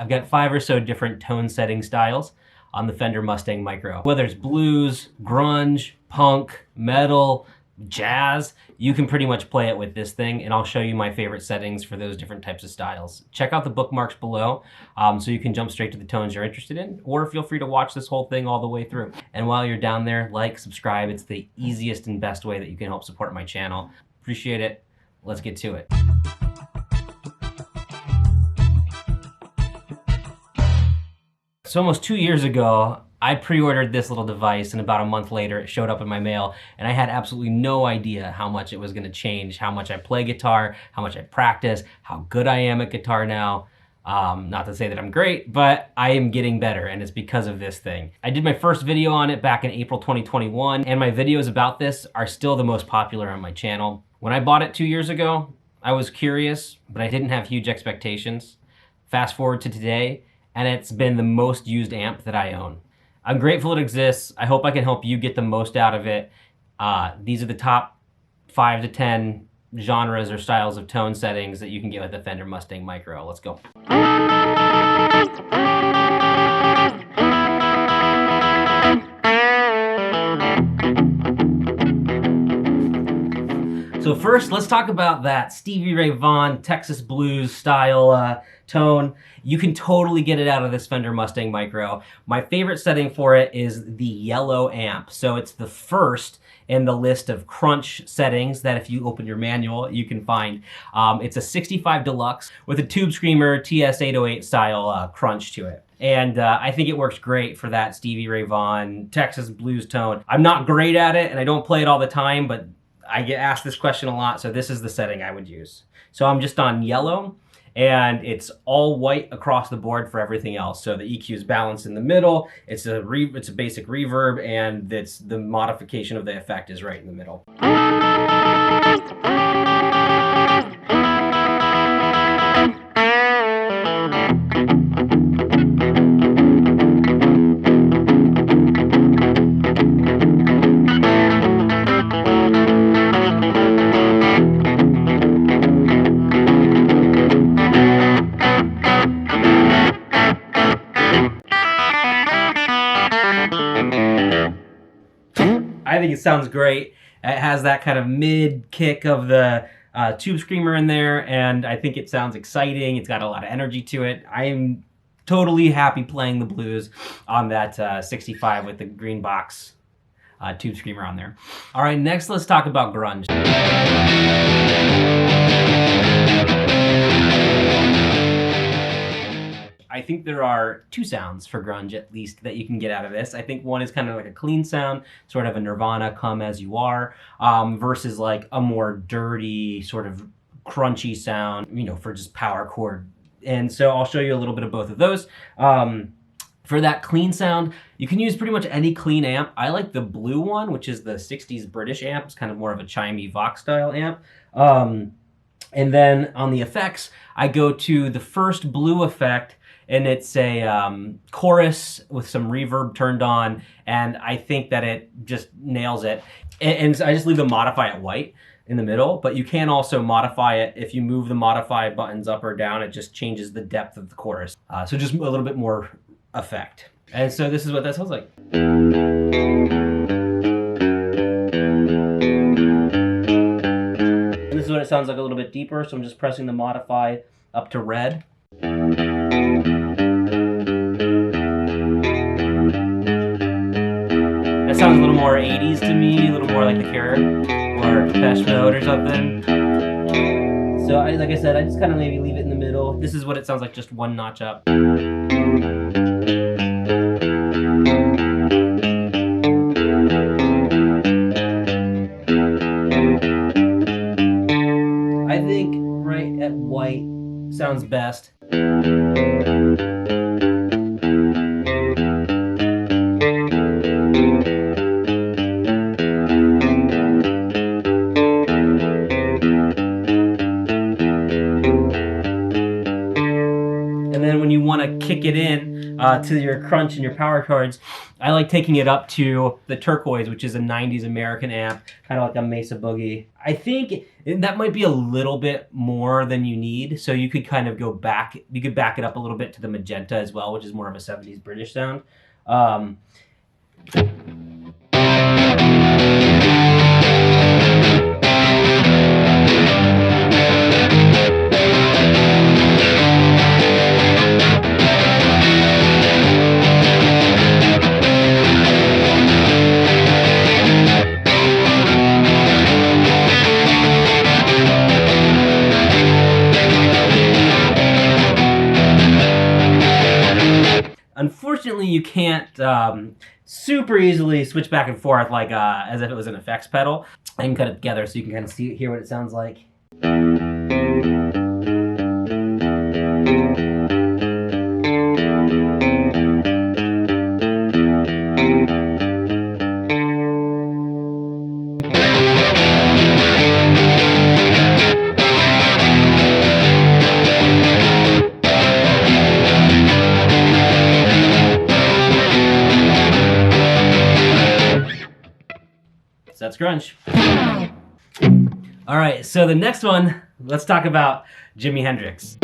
I've got 5 or so different tone setting styles on the Fender Mustang Micro. Whether it's blues, grunge, punk, metal, jazz, you can pretty much play it with this thing, and I'll show you my favorite settings for those different types of styles. Check out the bookmarks below so you can jump straight to the tones you're interested in, or feel free to watch this whole thing all the way through. And while you're down there, like, subscribe. It's the easiest and best way that you can help support my channel. Appreciate it. Let's get to it. So almost 2 years ago, I pre-ordered this little device, and about a month later it showed up in my mail, and I had absolutely no idea how much it was going to change, how much I play guitar, how much I practice, how good I am at guitar now. Not to say that I'm great, but I am getting better, and it's because of this thing. I did my first video on it back in April 2021, and my videos about this are still the most popular on my channel. When I bought it 2 years ago, I was curious, but I didn't have huge expectations. Fast forward to today, and it's been the most used amp that I own. I'm grateful it exists. I hope I can help you get the most out of it. These are the top 5 to 10 genres or styles of tone settings that you can get with the Fender Mustang Micro. Let's go. So first, let's talk about that Stevie Ray Vaughan Texas blues style tone. You can totally get it out of this Fender Mustang Micro. My favorite setting for it is the yellow amp. So it's the first in the list of crunch settings that if you open your manual, you can find. It's a 65 Deluxe with a Tube Screamer TS-808 style crunch to it. And I think it works great for that Stevie Ray Vaughan Texas blues tone. I'm not great at it, and I don't play it all the time, but I get asked this question a lot, so this is the setting I would use. So I'm just on yellow, and it's all white across the board for everything else. So the EQ is balanced in the middle, it's a basic reverb, and the modification of the effect is right in the middle. I think it sounds great. It has that kind of mid kick of the Tube Screamer in there, and I think it sounds exciting. It's got a lot of energy to it. I'm totally happy playing the blues on that 65 with the green box Tube Screamer on there. All right, next let's talk about grunge. I think there are 2 sounds for grunge, at least, that you can get out of this. I think one is kind of like a clean sound, sort of a Nirvana Come As You Are, versus like a more dirty, sort of crunchy sound, you know, for just power chord. And so I'll show you a little bit of both of those. For that clean sound, you can use pretty much any clean amp. I like the blue one, which is the 60s British amp. It's kind of more of a chimey Vox style amp. And then on the effects, I go to the first blue effect, and it's a chorus with some reverb turned on, and I think that it just nails it. And I just leave the modify at white in the middle, but you can also modify it. If you move the modify buttons up or down, it just changes the depth of the chorus. So just a little bit more effect. And so this is what that sounds like. And this is what it sounds like a little bit deeper, so I'm just pressing the modify up to red. That sounds a little more 80s to me, a little more like The Cure or Depeche Mode or something. So like I said, I just kind of maybe leave it in the middle. This is what it sounds like, just one notch up. I think right at white sounds best. And then when you want to kick it in, to your crunch and your power chords, I like taking it up to the turquoise, which is a 90s American amp, kind of like a Mesa Boogie. I think that might be a little bit more than you need, so you could kind of go back, you could back it up a little bit to the magenta as well, which is more of a 70s British sound. Unfortunately, you can't super easily switch back and forth like as if it was an effects pedal. I can cut it together so you can kind of hear what it sounds like. So that's grunge. All right, so the next one, let's talk about Jimi Hendrix.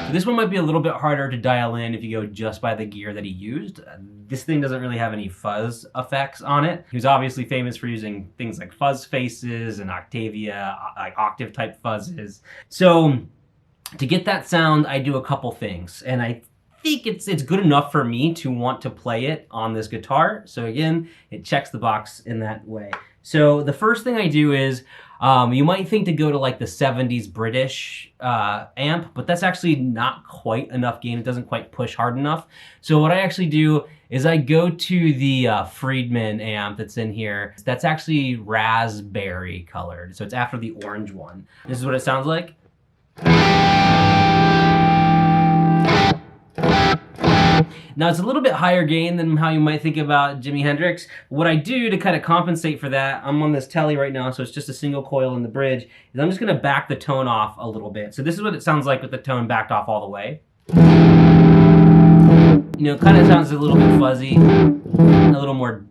So this one might be a little bit harder to dial in if you go just by the gear that he used. This thing doesn't really have any fuzz effects on it. He was obviously famous for using things like fuzz faces and Octavia, like octave type fuzzes. So to get that sound, I do a couple things, and I think it's good enough for me to want to play it on this guitar. So again, it checks the box in that way. So the first thing I do is, you might think to go to like the 70s British amp, but that's actually not quite enough gain. It doesn't quite push hard enough. So what I actually do is I go to the Friedman amp that's in here. That's actually raspberry colored, so it's after the orange one. This is what it sounds like. Now it's a little bit higher gain than how you might think about Jimi Hendrix. What I do to kind of compensate for that, I'm on this telly right now, so it's just a single coil in the bridge, is I'm just gonna back the tone off a little bit. So this is what it sounds like with the tone backed off all the way. You know, it kind of sounds a little bit fuzzy, a little more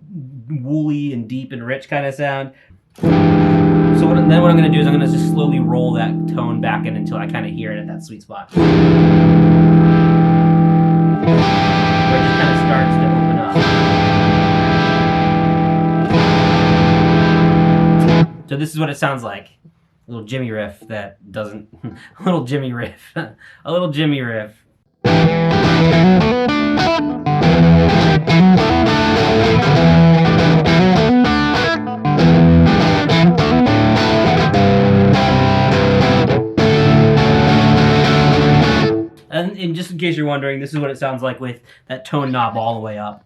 woolly and deep and rich kind of sound. So then what I'm going to do is I'm going to just slowly roll that tone back in until I kind of hear it at that sweet spot. Where it just kind of starts to open up. So this is what it sounds like. A little Jimi riff that doesn't... a little Jimi riff. A little Jimi riff. And just in case you're wondering, this is what it sounds like with that tone knob all the way up.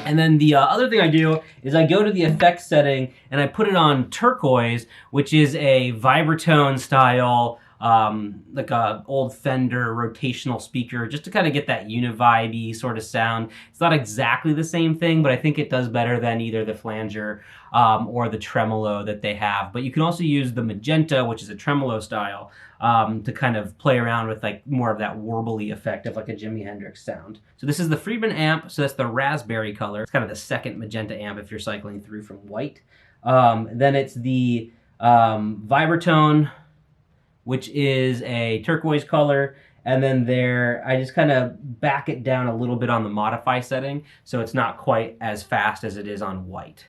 And then the other thing I do is I go to the effects setting and I put it on turquoise, which is a vibratone style, like a old Fender rotational speaker, just to kind of get that univibe-y sort of sound. It's not exactly the same thing, but I think it does better than either the flanger or the tremolo that they have. But you can also use the magenta, which is a tremolo style, to kind of play around with like more of that warbly effect of like a Jimi Hendrix sound. So this is the Friedman amp, so that's the raspberry color. It's kind of the second magenta amp if you're cycling through from white. Then it's the vibratone, which is a turquoise color. And then there, I just kind of back it down a little bit on the modify setting, so it's not quite as fast as it is on white.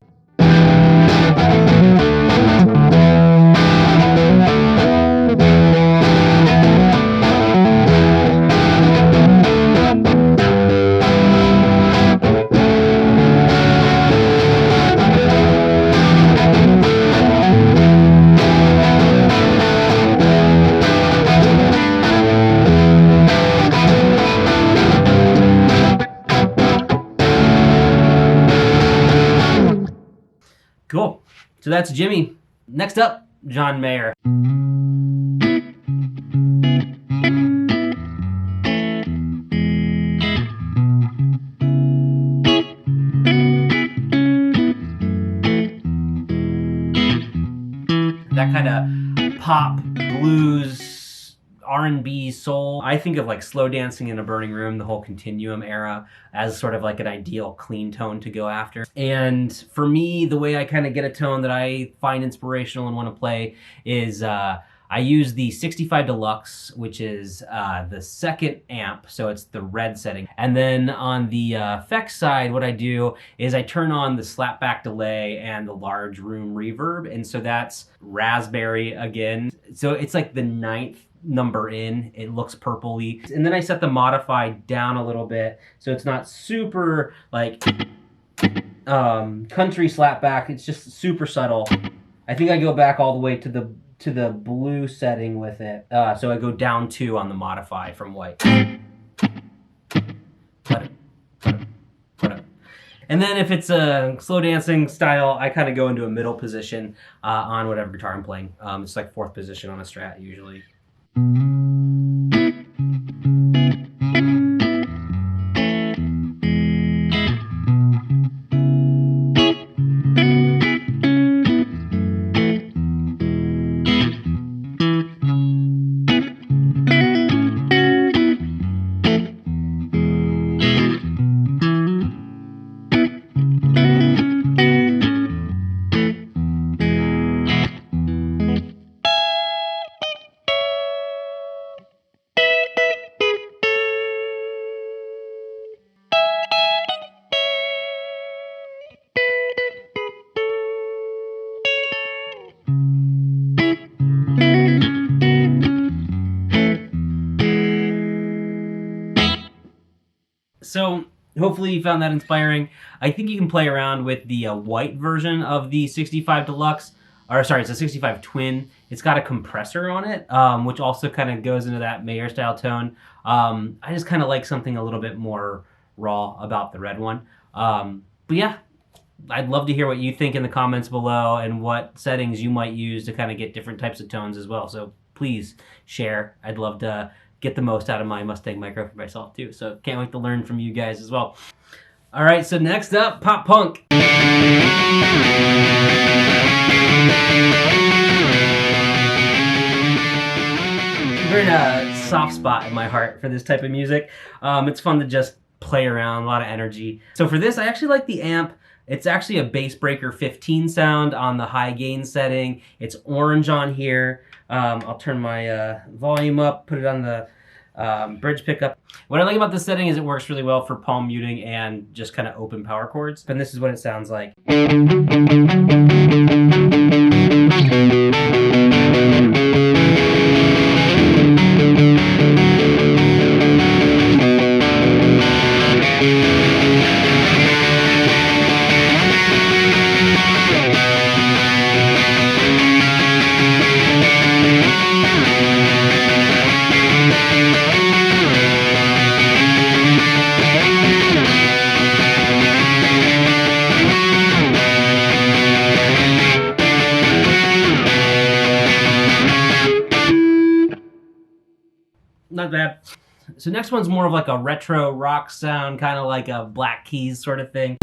Cool. So that's Jimi. Next up, John Mayer. That kind of pop, blues, R&B, soul. I think of like Slow Dancing in a Burning Room, the whole Continuum era, as sort of like an ideal clean tone to go after. And for me, the way I kind of get a tone that I find inspirational and want to play is I use the 65 Deluxe, which is the second amp, so it's the red setting. And then on the effects side, what I do is I turn on the slapback delay and the large room reverb, and so that's raspberry again. So it's like the 9th number in, it looks purpley. And then I set the modify down a little bit, so it's not super like country slapback, it's just super subtle. I think I go back all the way to the blue setting with it. So I go down 2 on the modify from white. And then if it's a slow dancing style, I kind of go into a middle position on whatever guitar I'm playing. It's like 4th position on a Strat usually. So hopefully you found that inspiring. I think you can play around with the white version of the 65 Deluxe, or sorry, it's a 65 Twin. It's got a compressor on it, which also kind of goes into that Mayer style tone. I just kind of like something a little bit more raw about the red one. But yeah, I'd love to hear what you think in the comments below and what settings you might use to kind of get different types of tones as well. So please share. I'd love to get the most out of my Mustang micro for myself too. So can't wait to learn from you guys as well. All right, so next up, pop punk. We're in a soft spot in my heart for this type of music. It's fun to just play around, a lot of energy. So for this, I actually like the amp. It's actually a Bass Breaker 15 sound on the high gain setting. It's orange on here. I'll turn my volume up, put it on the bridge pickup. What I like about this setting is it works really well for palm muting and just kind of open power chords. And this is what it sounds like. Not bad. So next one's more of like a retro rock sound, kind of like a Black Keys sort of thing.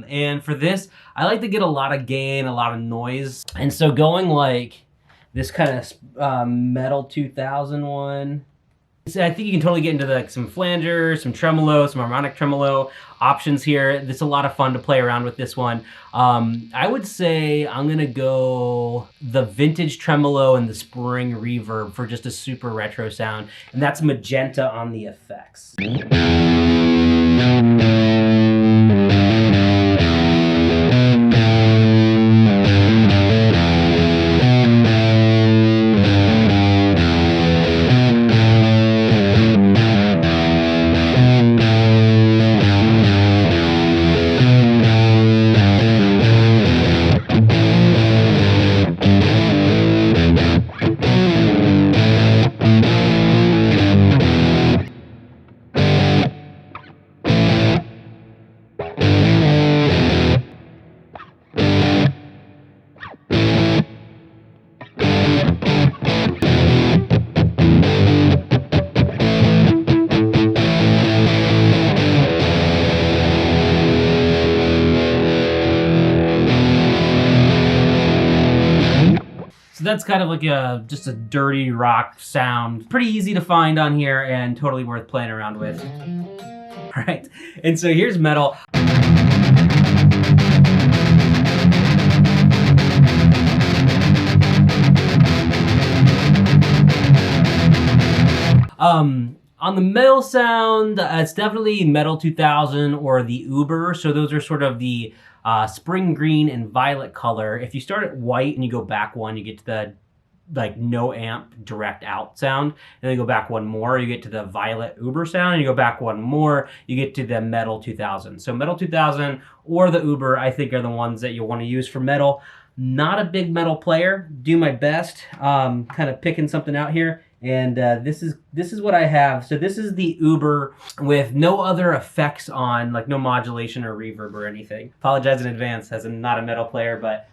And for this, I like to get a lot of gain, a lot of noise. And so going like this kind of metal 2000 one. So I think you can totally get into like some flanger, some tremolo, some harmonic tremolo options here. It's a lot of fun to play around with this one. I would say I'm gonna go the vintage tremolo and the spring reverb for just a super retro sound, and that's magenta on the effects. So that's kind of like just a dirty rock sound. Pretty easy to find on here and totally worth playing around with. All right, and so here's metal. On the metal sound, it's definitely Metal 2000 or the Uber. So those are sort of the spring green and violet color. If you start at white and you go back one, you get to the like no amp direct out sound, and then you go back one more, you get to the violet Uber sound, and you go back one more, you get to the Metal 2000. So Metal 2000 or the Uber, I think, are the ones that you'll want to use for metal. Not a big metal player, do my best, kind of picking something out here. And this is what I have. So this is the Uber with no other effects on, like no modulation or reverb or anything. Apologize in advance as I'm not a metal player, but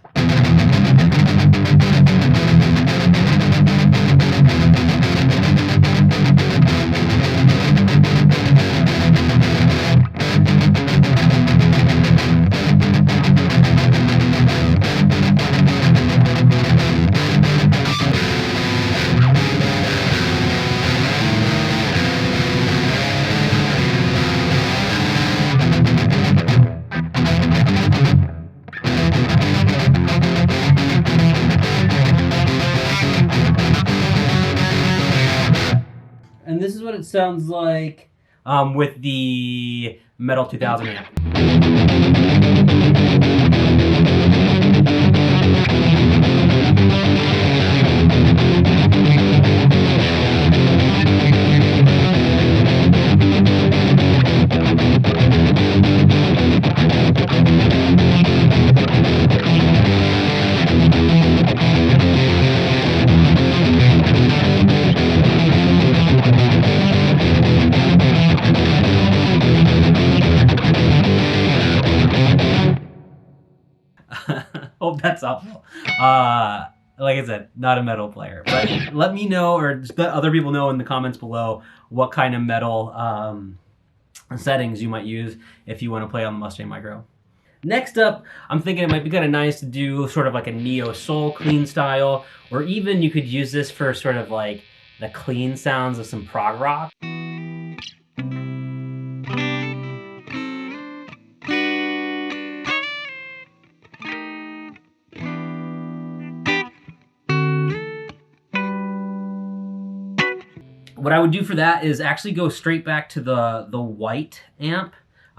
and this is what it sounds like with the Metal 2000 amp. Hope that's helpful. Like I said, not a metal player, but let me know, or just let other people know in the comments below what kind of metal settings you might use if you want to play on the Mustang Micro. Next up, I'm thinking it might be kind of nice to do sort of like a neo soul clean style, or even you could use this for sort of like the clean sounds of some prog rock. What I would do for that is actually go straight back to the white amp,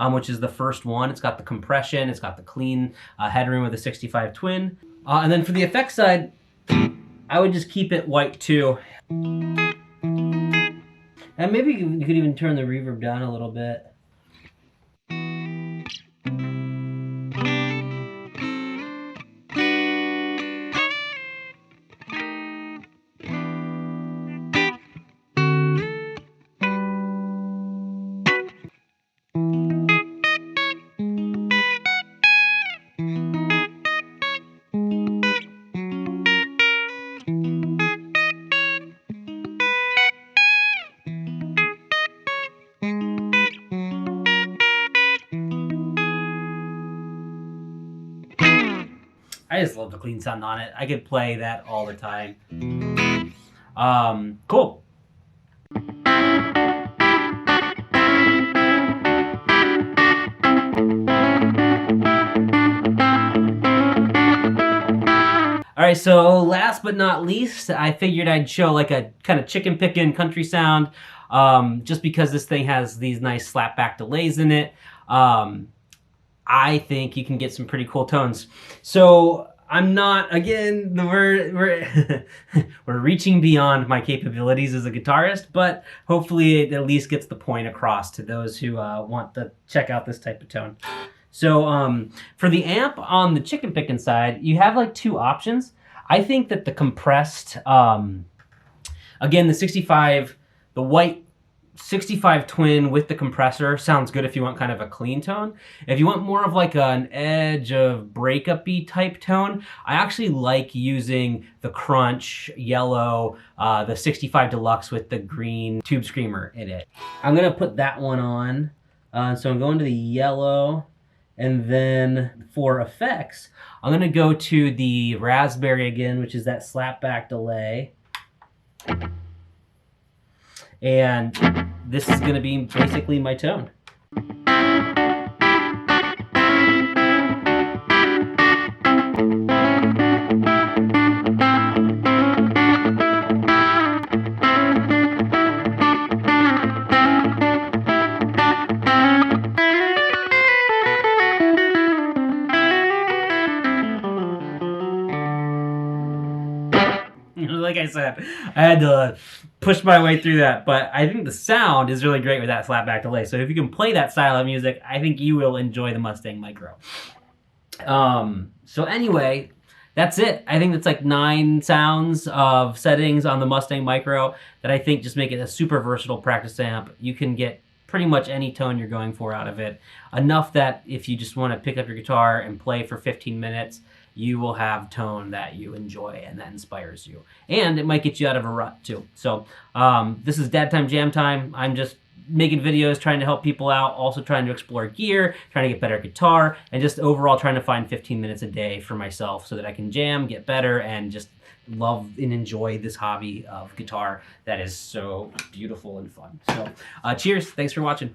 which is the first one. It's got the compression, it's got the clean headroom with a 65 twin. And then for the effects side, I would just keep it white too. And maybe you could even turn the reverb down a little bit. I just love the clean sound on it. I could play that all the time. Cool. All right, so last but not least, I figured I'd show like a kind of chicken pickin' country sound, just because this thing has these nice slapback delays in it. I think you can get some pretty cool tones. So I'm not, again, we're we're reaching beyond my capabilities as a guitarist, but hopefully it at least gets the point across to those who want to check out this type of tone. So for the amp on the chicken pickin' side, you have like two options. I think that the compressed, again, the 65, the white 65 twin with the compressor sounds good if you want kind of a clean tone. If you want more of like an edge of breakup-y type tone, I actually like using the Crunch yellow, the 65 Deluxe with the green tube screamer in it. I'm gonna put that one on. So I'm going to the yellow, And then for effects, I'm gonna go to the Raspberry again, which is that slapback delay. And this is gonna be basically my tone. Like I said, I had to push my way through that, but I think the sound is really great with that slapback delay. So if you can play that style of music, I think you will enjoy the Mustang Micro. So anyway, that's it. I think that's like 9 sounds of settings on the Mustang Micro that I think just make it a super versatile practice amp. You can get pretty much any tone you're going for out of it. Enough that if you just want to pick up your guitar and play for 15 minutes, you will have tone that you enjoy and that inspires you. And it might get you out of a rut too. So this is Dad Time Jam Time. I'm just making videos, trying to help people out, also trying to explore gear, trying to get better at guitar, and just overall trying to find 15 minutes a day for myself so that I can jam, get better, and just love and enjoy this hobby of guitar that is so beautiful and fun. So cheers. Thanks for watching.